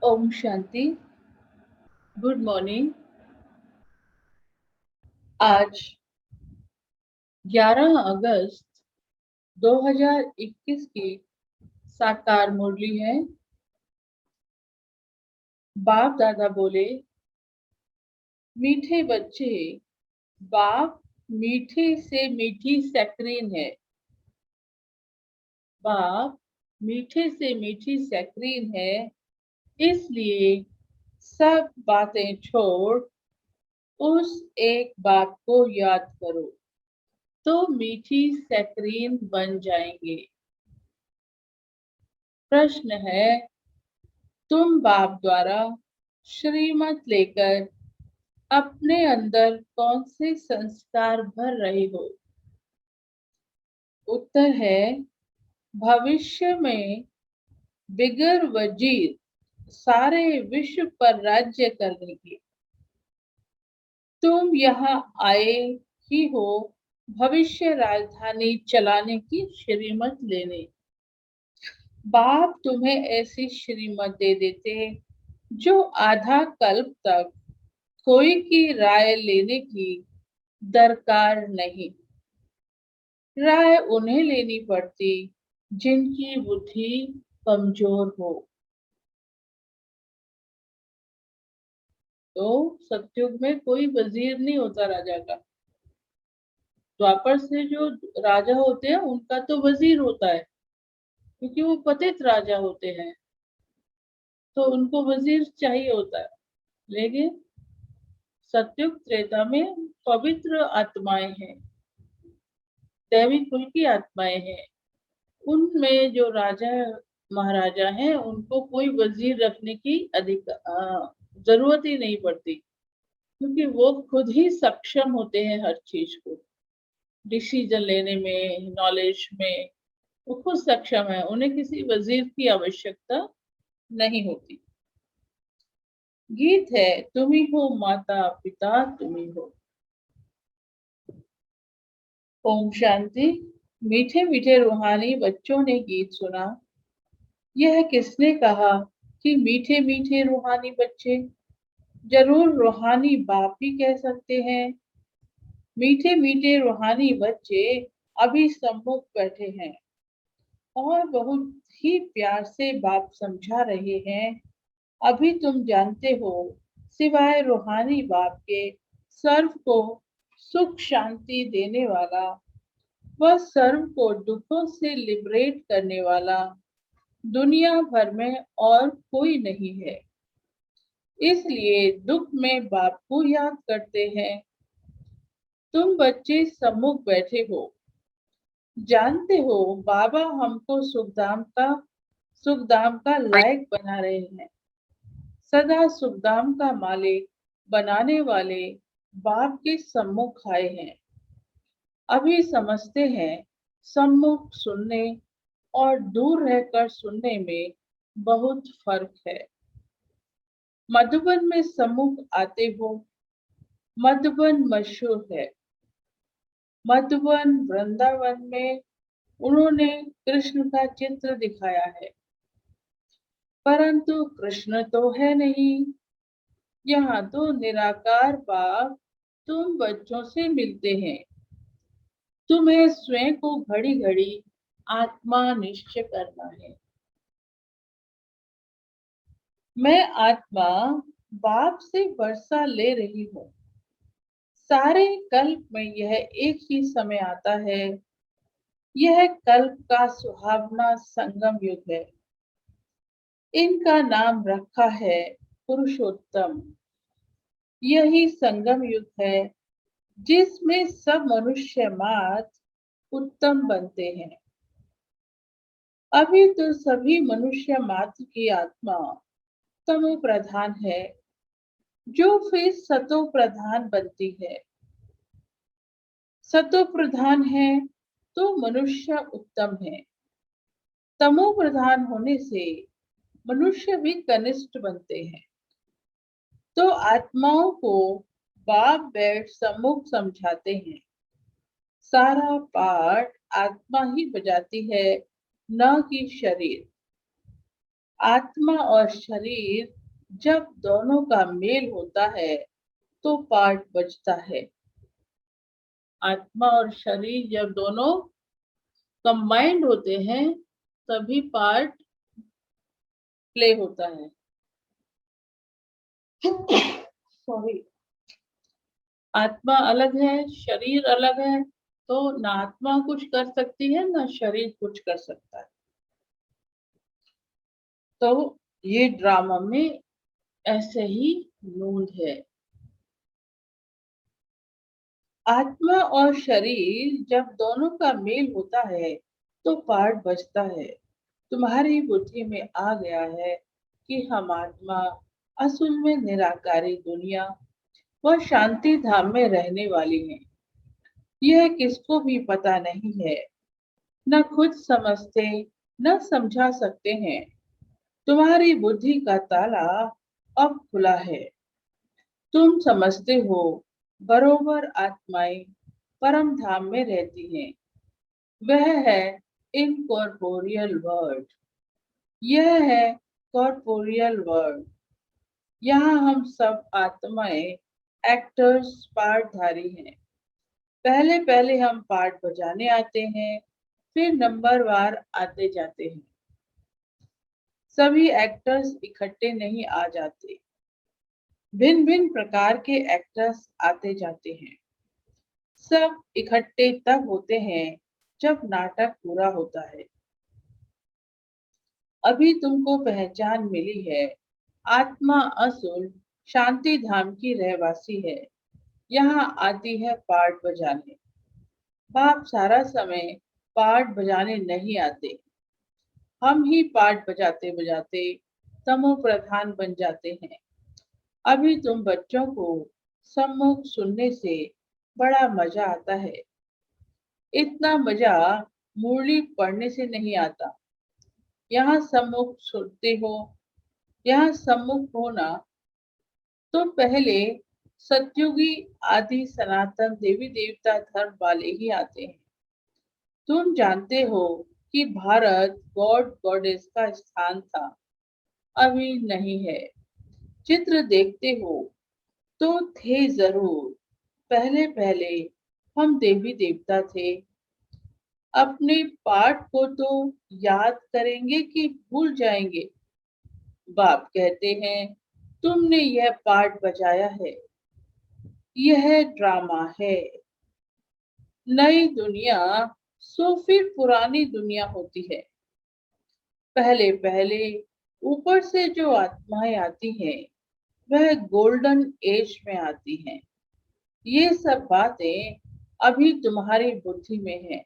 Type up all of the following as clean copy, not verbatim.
Om Shanti. Good morning. आज 11 अगस्त 2021 की साकार मुरली है। बाप दादा बोले, मीठे बच्चे, बाप मीठे से मीठी सैक्रीन है। बाप मीठे से मीठी सैक्रीन है, इसलिए सब बातें छोड़ उस एक बाप को याद करो तो मीठी सैक्रीन बन जाएंगे। प्रश्न है, तुम बाप द्वारा श्रीमत लेकर अपने अंदर कौन से संस्कार भर रहे हो? उत्तर है, भविष्य में बिगर वजीर सारे विश्व पर राज्य करने की। तुम यहाँ आए ही हो भविष्य राजधानी चलाने की श्रीमत लेने। बाप तुम्हें ऐसी श्रीमत दे देते जो आधा कल्प तक कोई की राय लेने की दरकार नहीं। राय उन्हें लेनी पड़ती जिनकी बुद्धि कमजोर हो। तो सतयुग में कोई वजीर नहीं होता राजा का। द्वापर से जो राजा होते हैं उनका तो वजीर होता है, क्योंकि वो पतित राजा होते हैं, तो उनको वजीर चाहिए होता है। लेकिन सतयुग त्रेता में पवित्र आत्माएं हैं, दैवी कुल की आत्माएं हैं। उनमें जो राजा महाराजा हैं उनको कोई वजीर रखने की जरूरत ही नहीं पड़ती, क्योंकि वो खुद ही सक्षम होते हैं हर चीज को डिसीजन लेने में, नॉलेज में। वो खुद सक्षम है, उन्हें किसी वजीर की आवश्यकता नहीं होती। गीत है, तुम ही हो माता पिता तुम ही हो। ओम शांति। मीठे मीठे रूहानी बच्चों ने गीत सुना। यह किसने कहा कि मीठे मीठे रूहानी बच्चे? जरूर रूहानी बाप ही कह सकते हैं। मीठे मीठे रूहानी बच्चे अभी सम्मुख बैठे हैं और बहुत ही प्यार से बाप समझा रहे हैं। अभी तुम जानते हो, सिवाय रूहानी बाप के सर्व को सुख शांति देने वाला, वह सर्व को दुखों से लिबरेट करने वाला दुनिया भर में और कोई नहीं है। इसलिए दुख में बाप को याद करते हैं। तुम बच्चे सम्मुख बैठे हो, जानते हो बाबा हमको सुखधाम का लायक बना रहे हैं। सदा सुखधाम का मालिक बनाने वाले बाप के सम्मुख आए हैं। अभी समझते हैं सम्मुख सुनने और दूर रहकर सुनने में बहुत फर्क है। मधुबन में सम्मुख आते हो। मधुबन मशहूर है। मधुबन वृंदावन में उन्होंने कृष्ण का चित्र दिखाया है, परंतु कृष्ण तो है नहीं। यहाँ तो निराकार बाप तुम बच्चों से मिलते हैं। तुम्हें स्वयं को घड़ी घड़ी आत्मा निश्चय करना है। मैं आत्मा बाप से वर्षा ले रही हूँ। सारे कल्प में यह एक ही समय आता है। यह कल्प का सुहावना संगम युग है। इनका नाम रखा है पुरुषोत्तम। यही संगम युग है जिसमें सब मनुष्य मात्र उत्तम बनते हैं। अभी तो सभी मनुष्य मात्र की आत्मा तमो प्रधान है, जो फिर सतो प्रधान बनती है। सतो प्रधान है तो मनुष्य उत्तम है। तमो प्रधान होने से मनुष्य भी कनिष्ठ बनते हैं। तो आत्माओं को बाप बैठ सम्मुख समझाते हैं। सारा पाठ आत्मा ही बजाती है, न कि शरीर। आत्मा और शरीर जब दोनों का मेल होता है तो पार्ट बजता है। आत्मा और शरीर जब दोनों कंबाइंड होते हैं तभी पार्ट प्ले होता है। सॉरी। आत्मा अलग है, शरीर अलग है, तो ना आत्मा कुछ कर सकती है ना शरीर कुछ कर सकता है। तो ये ड्रामा में ऐसे ही नूंद है। आत्मा और शरीर जब दोनों का मेल होता है तो पार्ट बचता है। तुम्हारी बुद्धि में आ गया है कि हम आत्मा असल में निराकारी दुनिया व शांति धाम में रहने वाली हैं। यह किसको भी पता नहीं है, न खुद समझते न समझा सकते हैं। तुम्हारी बुद्धि का ताला अब खुला है। तुम समझते हो बरोबर आत्माएं परम धाम में रहती हैं। वह है इनकॉर्पोरियल वर्ल्ड। यह है कॉर्पोरियल वर्ल्ड। यहाँ हम सब आत्माएं एक्टर्स पार्टधारी हैं। पहले पहले हम पार्ट बजाने आते हैं, फिर नंबरवार आते जाते हैं। सभी एक्टर्स इकट्ठे नहीं आ जाते। भिन्न भिन्न प्रकार के एक्टर्स आते जाते हैं। सब इकट्ठे तब होते हैं जब नाटक पूरा होता है। अभी तुमको पहचान मिली है। आत्मा असुल शांति धाम की रहवासी है। यहाँ आती है पार्ट बजाने। बाप सारा समय पार्ट बजाने नहीं आते। हम ही पार्ट बजाते बजाते तमो प्रधान बन जाते हैं। अभी तुम बच्चों को सम्मुख सुनने से बड़ा मजा आता है। इतना मजा मुरली पढ़ने से नहीं आता। यहाँ सम्मुख सुनते हो। यहाँ सम्मुख होना तो पहले सतयुगी आदि सनातन देवी देवता धर्म वाले ही आते हैं। तुम जानते हो कि भारत गॉड गॉडेस का स्थान था, अभी नहीं है। चित्र देखते हो तो थे जरूर। पहले पहले हम देवी देवता थे। अपने पाठ को तो याद करेंगे कि भूल जाएंगे। बाप कहते हैं तुमने यह पाठ बजाया है। यह ड्रामा है। नई दुनिया सो फिर पुरानी दुनिया होती है। पहले पहले ऊपर से जो आत्माएं आती हैं वह गोल्डन एज में आती हैं। ये सब बातें अभी तुम्हारी बुद्धि में है।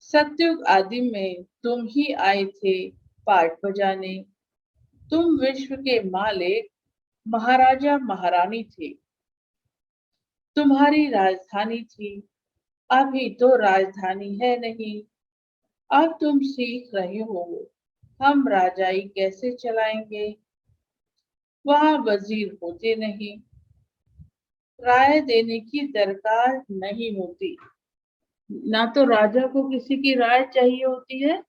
सतयुग आदि में तुम ही आए थे पाठ बजाने। तुम विश्व के मालिक महाराजा महारानी थे। तुम्हारी राजधानी थी। अभी तो राजधानी है नहीं। अब तुम सीख रहे हो हम राजाई कैसे चलाएंगे। वहां वजीर होते नहीं। राय देने की दरकार नहीं होती। ना तो राजा को किसी की राय चाहिए होती है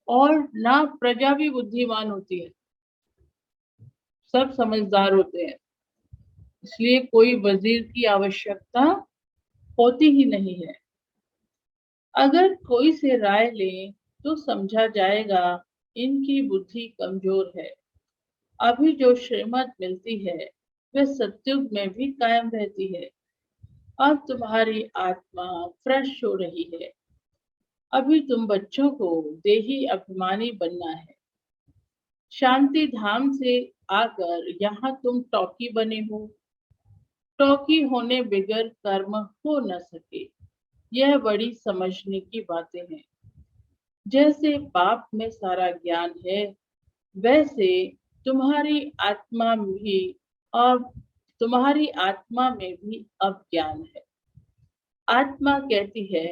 और ना प्रजा भी बुद्धिमान होती है। सब समझदार होते हैं, इसलिए कोई वजीर की आवश्यकता होती ही नहीं है। अगर कोई से राय ले तो समझा जाएगा इनकी बुद्धि कमजोर है। अभी जो श्रीमत मिलती है वह सतयुग में भी कायम रहती है। अब तुम्हारी आत्मा फ्रेश हो रही है। अभी तुम बच्चों को देही अभिमानी बनना है। शांति धाम से आकर यहाँ तुम टॉकी बने हो। टॉकी होने बगैर कर्म हो न सके। यह बड़ी समझने की बातें हैं। जैसे बाप में सारा ज्ञान है वैसे तुम्हारी आत्मा भी अब तुम्हारी आत्मा में भी अब ज्ञान है। आत्मा कहती है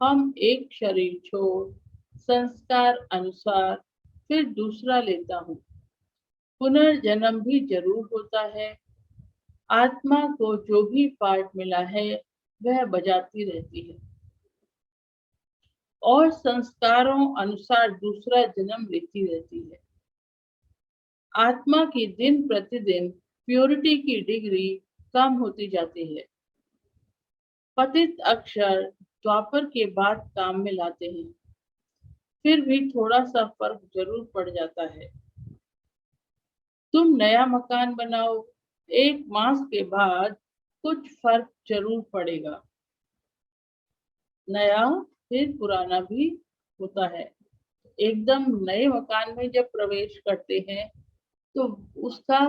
हम एक शरीर छोड़ संस्कार अनुसार फिर दूसरा लेता हूँ। पुनर्जन्म भी जरूर होता है। आत्मा को जो भी पार्ट मिला है वह बजाती रहती है और संस्कारों अनुसार दूसरा जन्म लेती रहती है। आत्मा की दिन प्रतिदिन प्योरिटी की डिग्री कम होती जाती है। पतित अक्षर द्वापर के बाद काम में लाते हैं, फिर भी थोड़ा सा फर्क जरूर पड़ जाता है। तुम नया मकान बनाओ, 1 मास के बाद कुछ फर्क जरूर पड़ेगा। नया फिर पुराना भी होता है। एकदम नए मकान में जब प्रवेश करते हैं तो उसका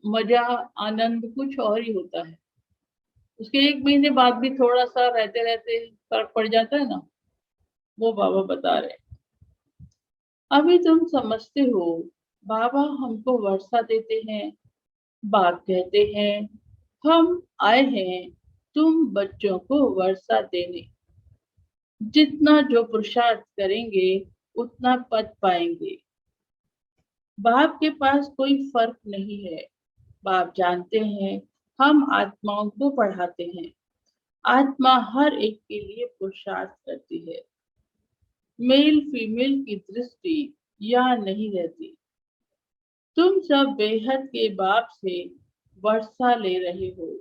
मजा, आनंद कुछ और ही होता है। उसके 1 महीने बाद भी थोड़ा सा रहते रहते फर्क पड़ जाता है ना, वो बाबा बता रहे हैं। अभी तुम समझते हो, बाबा हमको वर्षा देते हैं, बाप कहते हैं हम आए हैं तुम बच्चों को वर्षा देने। जितना जो पुरुषार्थ करेंगे उतना पद पाएंगे। बाप के पास कोई फर्क नहीं है। बाप जानते हैं हम आत्माओं को पढ़ाते हैं। आत्मा हर एक के लिए पुरुषार्थ करती है। मेल फीमेल की दृष्टि यहाँ नहीं रहती। तुम सब बेहद के बाप से वर्षा ले रहे हो।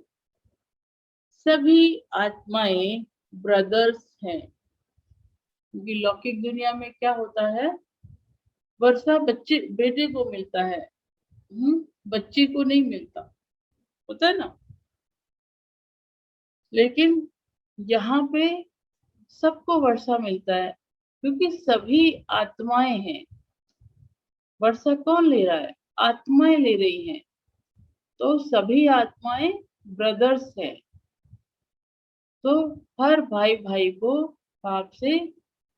सभी आत्माएं ब्रदर्स हैं। क्योंकि लौकिक दुनिया में क्या होता है, वर्षा बच्चे बेटे को मिलता है, बच्ची को नहीं मिलता, होता है ना। लेकिन यहाँ पे सबको वर्षा मिलता है, क्योंकि सभी आत्माएं हैं। वर्षा कौन ले रहा है? आत्माएं ले रही हैं। तो सभी आत्माएं ब्रदर्स हैं। तो हर भाई भाई को बाप से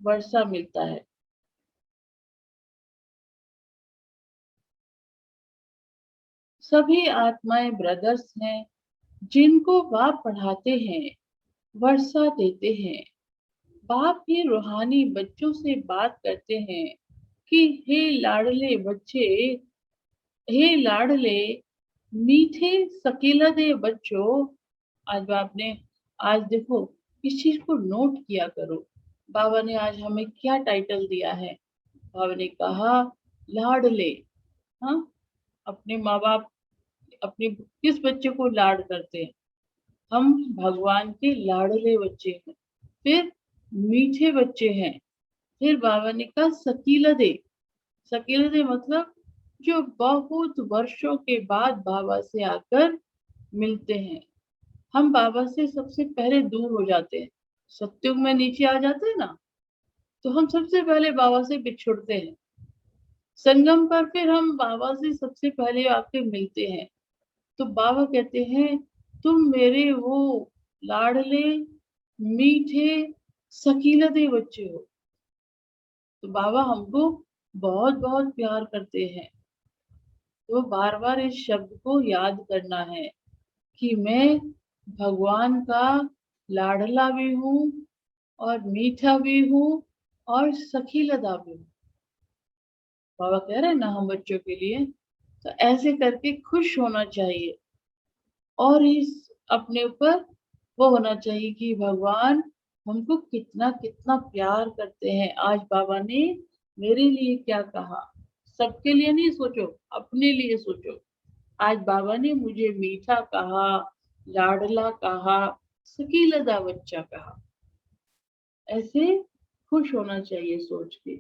वर्षा मिलता है। सभी आत्माएं ब्रदर्स हैं जिनको बाप पढ़ाते हैं, वर्षा देते हैं। बाप ही रूहानी बच्चों से बात करते हैं कि हे लाडले बच्चे, हे लाडले मीठे सकीला दे बच्चों। आज बाप ने, आज देखो इस चीज को नोट किया करो। बाबा ने आज हमें क्या टाइटल दिया है? बाबा ने कहा लाडले। हाँ, अपने माँ बाप अपने किस बच्चे को लाड करते हैं? हम भगवान के लाडले बच्चे हैं। फिर मीठे बच्चे हैं। फिर बाबा ने कहा सकीला दे। सकीला दे मतलब जो बहुत वर्षों के बाद बाबा से आकर मिलते हैं। हम बाबा से सबसे पहले दूर हो जाते हैं। सत्युग में नीचे आ जाते हैं ना, तो हम सबसे पहले बाबा से बिछुड़ते हैं। संगम पर फिर हम बाबा से सबसे पहले आके मिलते हैं। तो बाबा कहते हैं तुम मेरे वो लाडले मीठे सकीलते बच्चे हो। तो बाबा हमको बहुत बहुत प्यार करते हैं। तो बार बार इस शब्द को याद करना है कि मैं भगवान का लाडला भी हूँ और मीठा भी हूँ और सखीलता भी हूँ। बाबा कह रहे हैं ना हम बच्चों के लिए, तो ऐसे करके खुश होना चाहिए। और इस अपने ऊपर वो होना चाहिए कि भगवान हमको कितना कितना प्यार करते हैं। आज बाबा ने मेरे लिए क्या कहा? सबके लिए नहीं सोचो, अपने लिए सोचो। आज बाबा ने मुझे मीठा कहा, लाडला कहा, सकीलदा बच्चा कहा। ऐसे खुश होना चाहिए सोच के।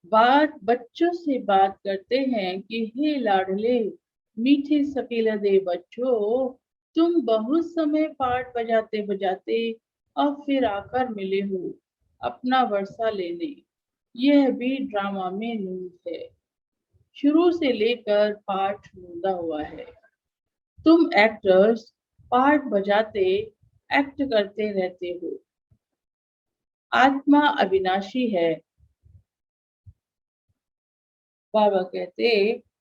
बात बच्चों से बात करते हैं कि हे लाडले मीठे सकीला दे बच्चों, तुम बहुत समय पाठ बजाते बजाते अब फिर आकर मिले हो अपना वर्षा लेने। यह भी ड्रामा में नूंद है। शुरू से लेकर पाठ नूंदा हुआ है। तुम एक्टर्स पाठ बजाते एक्ट करते रहते हो। आत्मा अविनाशी है। बाबा कहते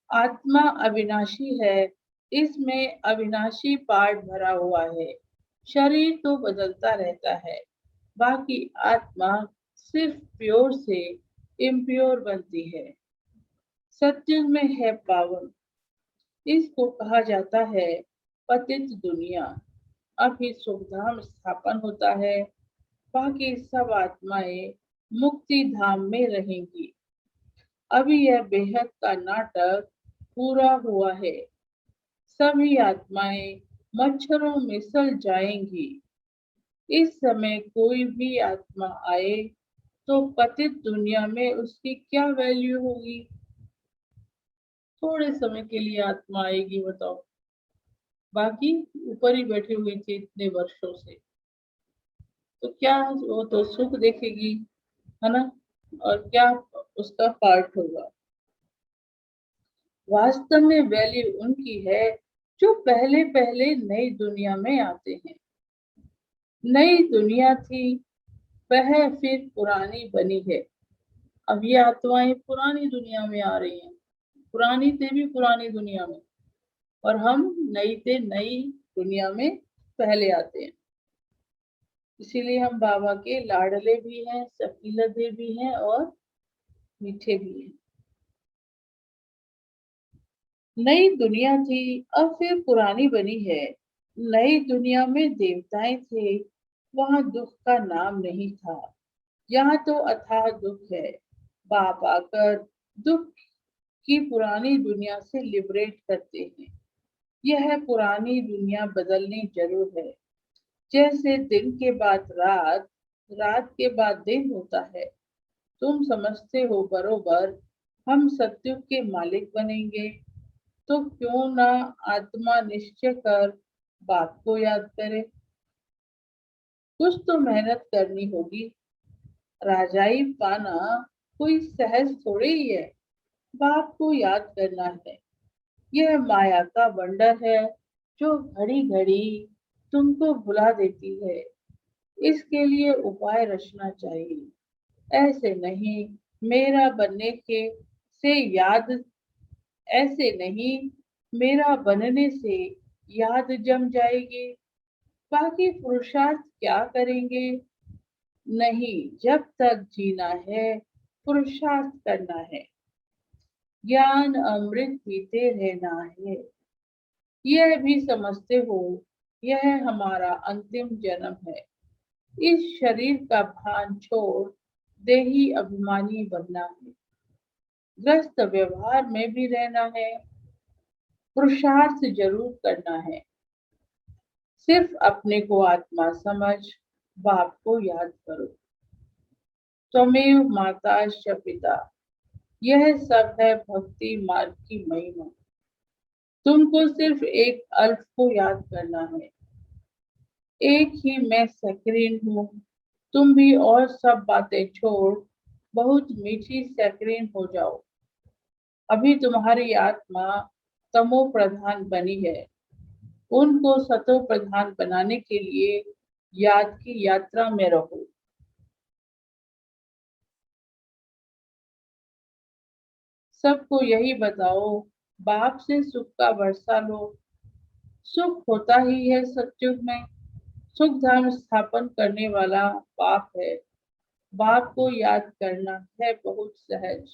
आत्मा अविनाशी है। इसमें अविनाशी पार्ट भरा हुआ है। शरीर तो बदलता रहता है, बाकी आत्मा सिर्फ प्योर से इम्प्योर बनती है। सत्युग में है पावन। इसको कहा जाता है पतित दुनिया। अभी सुखधाम स्थापन होता है, बाकी सब आत्माएं मुक्ति धाम में रहेंगी। अभी यह बेहद का नाटक पूरा हुआ है। सभी आत्माएं मच्छरों में सल जाएंगी। इस समय कोई भी आत्मा आए तो पतित दुनिया में उसकी क्या वैल्यू होगी? थोड़े समय के लिए आत्मा आएगी, बताओ। बाकी ऊपर ही बैठे हुए थे इतने वर्षों से, तो क्या वो तो सुख देखेगी, है ना? और क्या उसका पार्ट होगा? वास्तव में वैल्यू उनकी है जो पहले पहले नई दुनिया में आते हैं। नई दुनिया थी, वह फिर पुरानी बनी है। अब ये आत्माएं पुरानी दुनिया में आ रही हैं, पुरानी से भी पुरानी दुनिया में, और हम नई से नई दुनिया में पहले आते हैं। इसीलिए हम बाबा के लाडले भी हैं, सकीलते भी हैं और मीठे भी हैं। नई दुनिया थी, अब फिर पुरानी बनी है। नई दुनिया में देवताएं थे, वहां दुख का नाम नहीं था। यहाँ तो अथाह दुख है। बाप आकर दुख की पुरानी दुनिया से लिबरेट करते हैं। यह पुरानी दुनिया बदलनी जरूर है। जैसे दिन के बाद रात, रात के बाद दिन होता है। तुम समझते हो बरोबर, हम सत्युग के मालिक बनेंगे, तो क्यों ना आत्मा निश्चय कर बाप को याद करे। कुछ तो मेहनत करनी होगी। राजाई पाना कोई सहज थोड़े ही है। बाप को याद करना है। यह माया का वंडर है जो घड़ी घड़ी तुमको भुला देती है। इसके लिए उपाय रचना चाहिए। ऐसे नहीं मेरा बनने के से याद ऐसे नहीं मेरा बनने से याद जम जाएगी। बाकी पुरुषार्थ क्या करेंगे? नहीं, जब तक जीना है पुरुषार्थ करना है। ज्ञान अमृत पीते रहना है। यह भी समझते हो, यह हमारा अंतिम जन्म है। इस शरीर का भान छोड़ देही अभिमानी बनना है। ग्रस्त व्यवहार में भी रहना है। पुरुषार्थ जरूर करना है। सिर्फ अपने को आत्मा समझ बाप को याद करो। त्वमेव माता च पिता, यह सब है भक्ति मार्ग की महिमा। तुमको सिर्फ एक अल्प को याद करना है। एक ही मैं सैकरीन हूँ। तुम भी और सब बातें छोड़ बहुत मीठी सैकरीन हो जाओ। अभी तुम्हारी आत्मा तमो प्रधान बनी है। उनको सतो प्रधान बनाने के लिए याद की यात्रा में रहो। सबको यही बताओ, बाप से सुख का वर्षा लो। सुख होता ही है सत्युग में। सुख धाम स्थापन करने वाला बाप है। बाप को याद करना है बहुत सहज,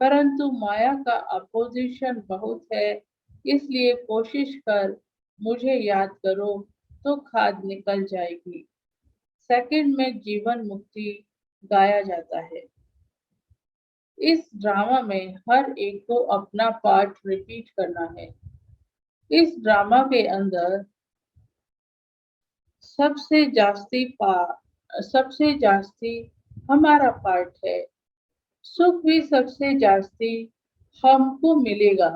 परंतु माया का अपोजिशन बहुत है। इसलिए कोशिश कर, मुझे याद करो तो खाद निकल जाएगी। सेकंड में जीवन मुक्ति गाया जाता है। इस ड्रामा में हर एक को अपना पार्ट रिपीट करना है। इस ड्रामा के अंदर सबसे जास्ती सबसे जास्ती हमारा पार्ट है। सुख भी सबसे जास्ती हमको मिलेगा।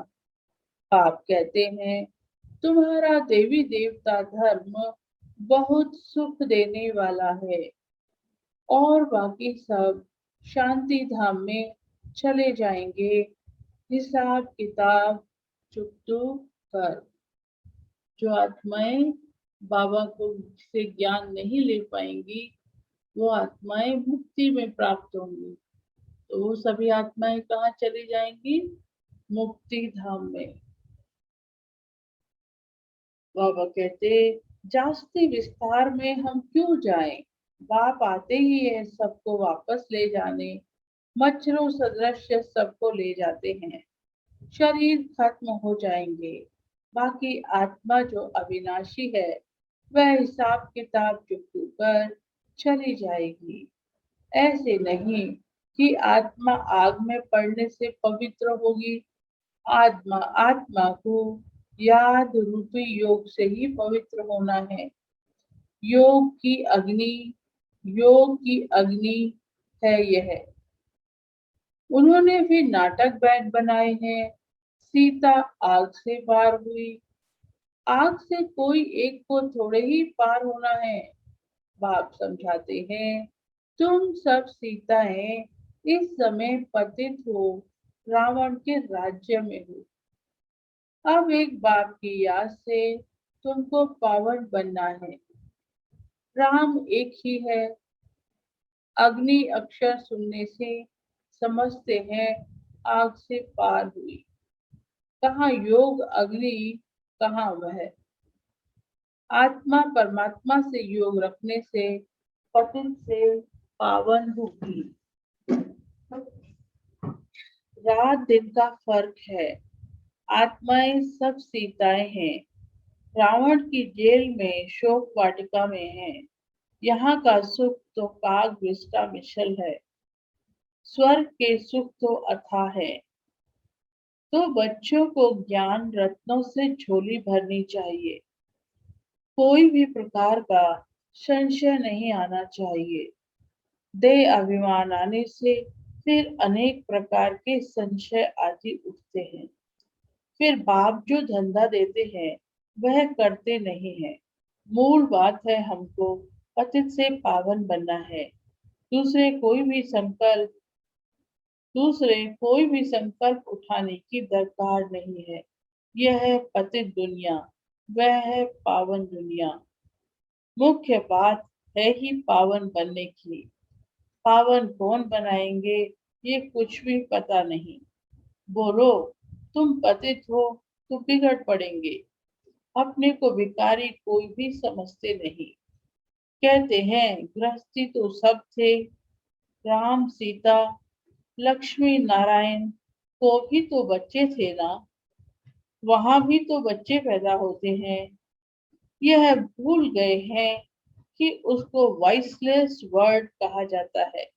आप कहते हैं तुम्हारा देवी देवता धर्म बहुत सुख देने वाला है और बाकी सब शांति धाम में चले जाएंगे। हिसाब किताब चुकतू कर। जो आत्माएं बाबा को से ज्ञान नहीं ले पाएंगी, वो आत्माएं मुक्ति में प्राप्त होंगी। तो वो सभी आत्माएं कहाँ चली जाएंगी? मुक्ति धाम में। बाबा कहते, जास्ती विस्तार में हम क्यों जाएं? बाप आते ही है सबको वापस ले जाने। मच्छरों सदृश सबको ले जाते हैं। शरीर खत्म हो जाएंगे, बाकी आत्मा जो अविनाशी है वह हिसाब किताब चुप कर चली जाएगी। ऐसे नहीं कि आत्मा आग में पड़ने से पवित्र होगी। आत्मा आत्मा को याद रूपी योग से ही पवित्र होना है। योग की अग्नि योग की अग्नि है यह। उन्होंने भी नाटक बैठ बनाए हैं। सीता आग से पार हुई। आग से कोई एक को थोड़े ही पार होना है। बाप समझाते हैं, तुम सब सीताएं इस समय पतित हो, रावण के राज्य में हो। अब एक बाप की याद से तुमको पावन बनना है। राम एक ही है। अग्नि अक्षर सुनने से समझते हैं आग से पार हुई। कहाँ योग अग्नि, कहाँ वह। आत्मा परमात्मा से योग रखने से पतित से पावन होगी। रात दिन का फर्क है। आत्माएं सब सीताएं हैं। रावण की जेल में शोक वाटिका में है। यहाँ का सुख तो काग विष्टा मिशल है। स्वर्ग के सुख तो अथाह है। तो बच्चों को ज्ञान रत्नों से झोली भरनी चाहिए। कोई भी प्रकार का संशय नहीं आना चाहिए। देह अभिमान आने से फिर अनेक प्रकार के संशय आदि उठते हैं। फिर बाप जो धंधा देते हैं वह करते नहीं है। मूल बात है हमको पतित से पावन बनना है। दूसरे कोई भी संकल्प दूसरे कोई भी संकल्प उठाने की दरकार नहीं है। यह है पतित दुनिया, वह है पावन दुनिया। मुख्य बात है ही पावन बनने की। पावन कौन बनाएंगे ये कुछ भी पता नहीं। बोलो, तुम पतित हो तो बिगड़ पड़ेंगे। अपने को भिखारी कोई भी समझते नहीं। कहते हैं गृहस्थी तो सब थे, राम सीता लक्ष्मी नारायण को भी तो बच्चे थे ना। वहां भी तो बच्चे पैदा होते हैं। यह भूल गए हैं कि उसको वॉइसलेस वर्ड कहा जाता है।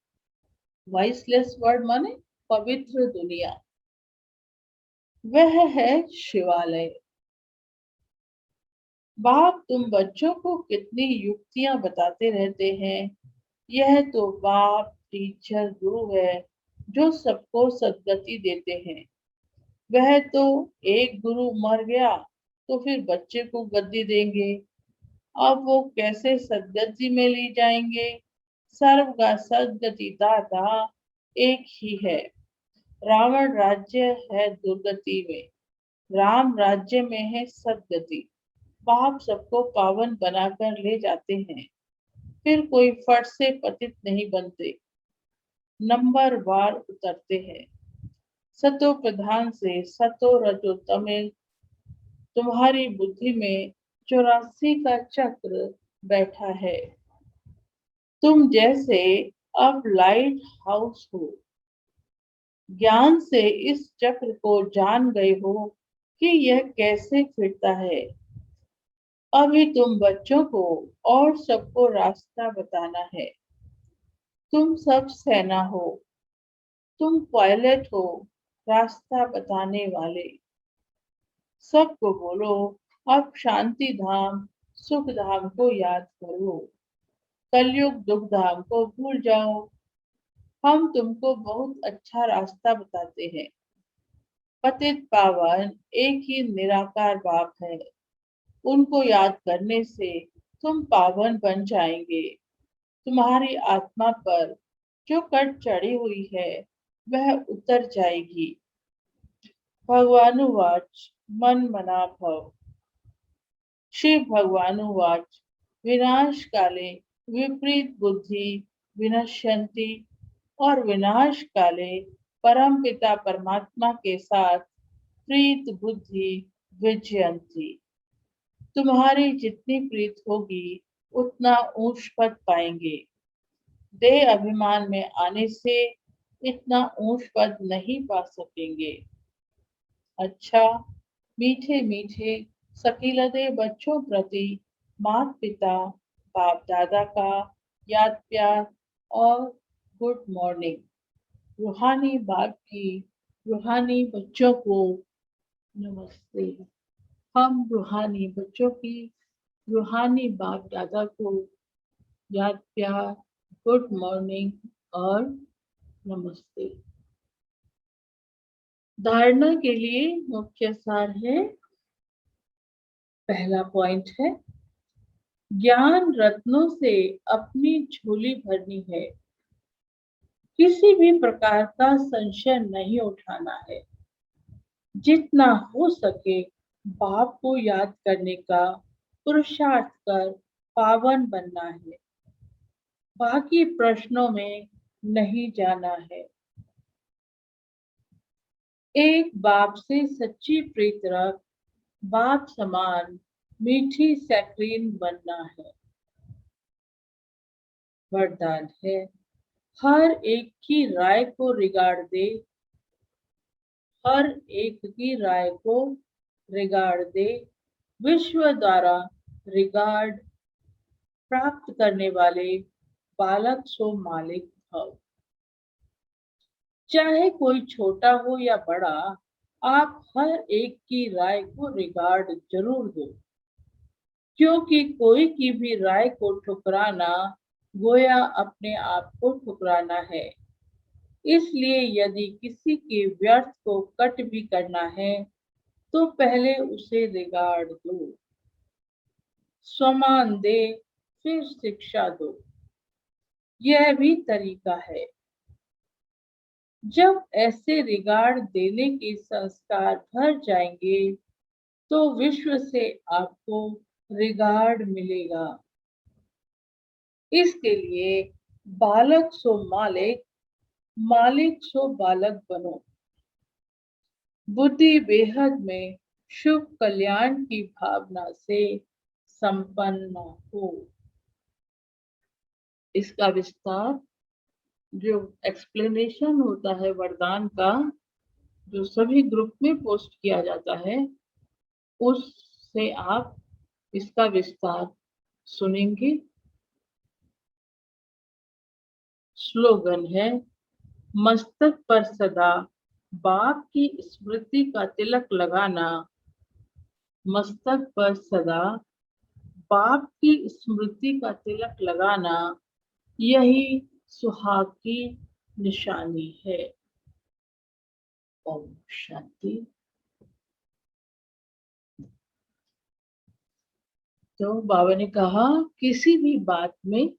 वॉइसलेस वर्ड माने पवित्र दुनिया। वह है शिवालय। बाप तुम बच्चों को कितनी युक्तियां बताते रहते हैं। यह तो बाप टीचर गुरु है जो सबको सद्गति देते हैं। वह तो एक गुरु मर गया तो फिर बच्चे को गद्दी देंगे। अब वो कैसे सद्गति में ली जाएंगे। सर्व का सद्गति दाता एक ही है। रावण राज्य है दुर्गति में, राम राज्य में है सद्गति। बाप सबको पावन बनाकर ले जाते हैं। फिर कोई फट से पतित नहीं बनते, नंबर वार उतरते हैं। सतो प्रधान से सतो रजो तमिल। तुम्हारी बुद्धि में 84 का चक्र बैठा है। तुम जैसे अब लाइट हाउस हो। ज्ञान से इस चक्र को जान गए हो कि यह कैसे फिरता है। अभी तुम बच्चों को और सबको रास्ता बताना है। तुम सब सेना हो, तुम पायलट हो, रास्ता बताने वाले। सबको बोलो, अब शांति धाम सुख धाम को याद करो। कलयुग दुख धाम को भूल जाओ। हम तुमको बहुत अच्छा रास्ता बताते हैं। पतित पावन एक ही निराकार बाप है। उनको याद करने से तुम पावन बन जाएंगे। तुम्हारी आत्मा पर जो कट चढ़ी हुई है वह उतर जाएगी। भगवानुवाच मन मना भव। श्री भगवानुवाच विनाश काले विपरीत बुद्धि विनश्यन्ति। और विनाश काले परम पिता परमात्मा के साथ प्रीत बुद्धि विजयंती। तुम्हारी जितनी प्रीत होगी उतना ऊंच पद पाएंगे। देह अभिमान में आने से इतना ऊंच पद नहीं पा सकेंगे। अच्छा, मीठे मीठे सकीलदे बच्चों प्रति माता पिता बाप दादा का याद प्यार और गुड मॉर्निंग। रूहानी बाप की रूहानी बच्चों को नमस्ते। हम रूहानी बच्चों की रूहानी बाप दादा को याद प्यार, गुड मॉर्निंग और नमस्ते। धारणा के लिए मुख्य सार है। पहला पॉइंट है, ज्ञान रत्नों से अपनी झोली भरनी है। किसी भी प्रकार का संशय नहीं उठाना है। जितना हो सके बाप को याद करने का पुरुषार्थ कर पावन बनना है। बाकी प्रश्नों में नहीं जाना है। एक बाप से सच्ची प्रीत रख, बाप समान मीठी सैक्रीन बनना है। वरदान है, हर एक की राय को रिगाड़ दे, हर एक की राय को रिगाड़ दे। विश्व द्वारा रिगार्ड प्राप्त करने वाले बालक सो मालिक भव। चाहे कोई छोटा हो या बड़ा, आप हर एक की राय को रिगार्ड जरूर दो, क्योंकि कोई की भी राय को ठुकराना गोया अपने आप को ठुकराना है। इसलिए यदि किसी के व्यर्थ को कट भी करना है तो पहले उसे रिगार्ड दो, सम्मान दे, फिर शिक्षा दो। यह भी तरीका है। जब ऐसे रिगार्ड देने के संस्कार भर जाएंगे तो विश्व से आपको रिगार्ड मिलेगा। इसके लिए बालक सो मालिक, मालिक सो बालक बनो। बुद्धि बेहद में शुभ कल्याण की भावना से संपन्न हो। इसका विस्तार, जो एक्सप्लेनेशन होता है वरदान का, जो सभी ग्रुप में पोस्ट किया जाता है, उससे आप इसका विस्तार सुनेंगे। स्लोगन है, मस्तक पर सदा बाप की स्मृति का तिलक लगाना। मस्तक पर सदा बाप की स्मृति का तिलक लगाना, यही सुहाग की निशानी है। ओम शांति। तो बाबा ने कहा, किसी भी बात में